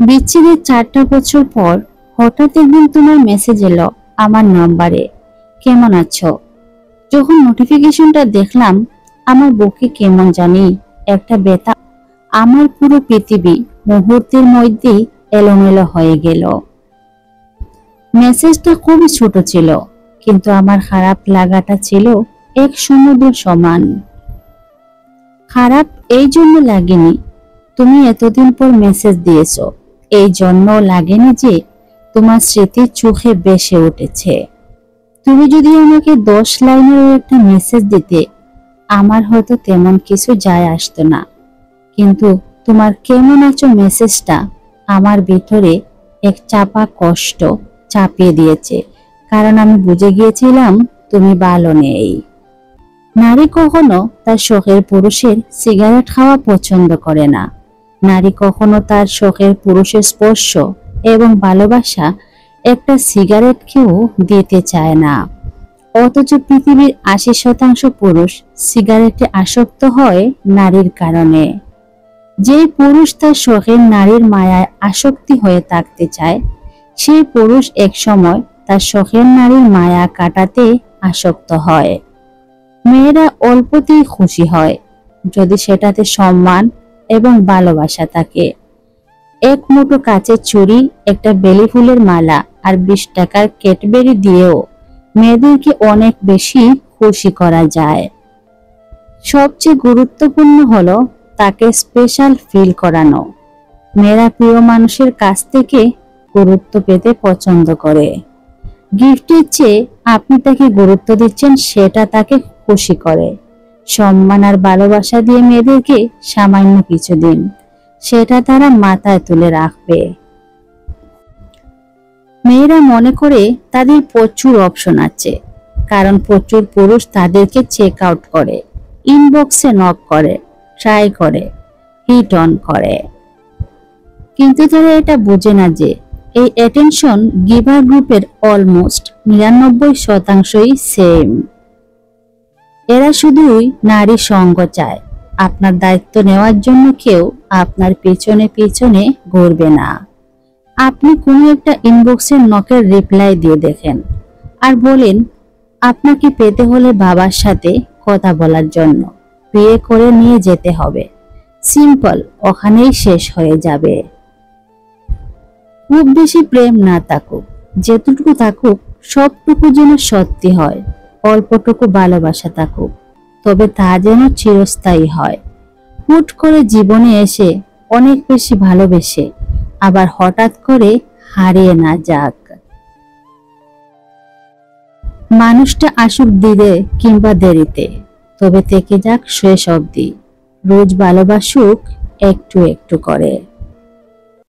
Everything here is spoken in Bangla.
বিচ্ছেদের 4টা বছর পর হঠাৎ একদিন তোমার মেসেজ এলো আমার নম্বরে, কেমন আছো? যখন নোটিফিকেশনটা দেখলাম আমার বুকে কেমন জানি একটা ব্যথা, আমার পুরো পৃথিবী মুহূর্তের মধ্যেই এলোমেলো হয়ে গেল। মেসেজটা খুবই ছোট ছিল, কিন্তু আমার খারাপ লাগাটা ছিল এক সমুদ্র সমান। খারাপ এই জন্য লাগেনি তুমি এতদিন পর মেসেজ দিয়েছো, এই জন্য লাগেনি যে তোমার স্মৃতি চোখে ভেসে উঠেছে। তুমি যদি আমাকে 10 লাইনেরও একটা মেসেজ দিতে, আমার হয়তো তেমন কিছু যায় আসতো না, কিন্তু তোমার কেমন আছো মেসেজটা আমার ভিতরে এক চাপা কষ্ট চাপিয়ে দিয়েছে, কারণ আমি বুঝে গিয়েছিলাম তুমি ভালো নেই। নারী কখনো তার শখের পুরুষের সিগারেট খাওয়া পছন্দ করে না। নারী কখনো তার শখের পুরুষের স্পর্শ এবং ভালোবাসা একটা সিগারেটকেও দিতে চায় না। অথচ পৃথিবীর 80% পুরুষ সিগারেটে আসক্ত হয় নারীর কারণে। যে পুরুষ তার শখের নারীর মায়ায় আসক্তি হয়ে থাকতে চায়, সেই পুরুষ এক সময় তার শখের নারীর মায়া কাটাতে আসক্ত হয়। মেয়েরা অল্পতেই খুশি হয় যদি সেটাতে সম্মান এবং ভালোবাসা থাকে। এক মুঠো কাচের চুড়ি, একটা বেলি ফুলের মালা আর 20 টাকার ক্যাডবেরি দিয়েও মেয়েদেরকে অনেক বেশি খুশি করা যায়। সবচেয়ে গুরুত্বপূর্ণ হলো তাকে স্পেশাল ফিল করানো। মেয়েরা প্রিয় মানুষের কাছ থেকে গুরুত্ব পেতে পছন্দ করে। গিফটের চেয়ে আপনি তাকে গুরুত্ব দিচ্ছেন সেটা তাকে খুশি করে। সম্মান আর ভালোবাসা দিয়ে মেয়েদেরকে সামান্য কিছু দিন, সেটা তারা মাথায় তুলে রাখবে। মেয়েরা মনে করে তাদের প্রচুর অপশন আছে, কারণ প্রচুর পুরুষ তাদেরকে চেক আউট করে, ইনবক্সে নক করে, ট্রাই করে, হিট অন করে। কিন্তু তারা এটা বোঝে না যে এই অ্যাটেনশন গিভার গ্রুপের অলমোস্ট 99%ই সেম। এরা শুধুই নারী সঙ্গ চায়। আপনার দায়িত্ব নেওয়ার জন্য কেউ আপনার পেছনে পেছনে ঘুরবে না। আপনি কোনো একটা ইনবক্সের নকের রিপ্লাই দিয়ে দেখেন আর বলেন আপনাকে পেতে হলে বাবার সাথে কথা বলার জন্য বিয়ে করে নিয়ে যেতে হবে। সিম্পল, ওখানেই শেষ হয়ে যাবে। খুব বেশি প্রেম না থাকুক, যেটুকু থাকুক সবটুকু যেন সত্যি হয়। অল্পটুকু ভালোবাসা থাকুক, তবে তা যেন চিরস্থায়ী হয়। হুট করে জীবনে এসে অনেক বেশি ভালোবেসে আবার হঠাৎ করে হারিয়ে না যাক। মানুষটা আসুক দিলে কিংবা দেরিতে, তবে থেকে যাক শেষ অবধি। রোজ ভালোবাসুক একটু একটু করে।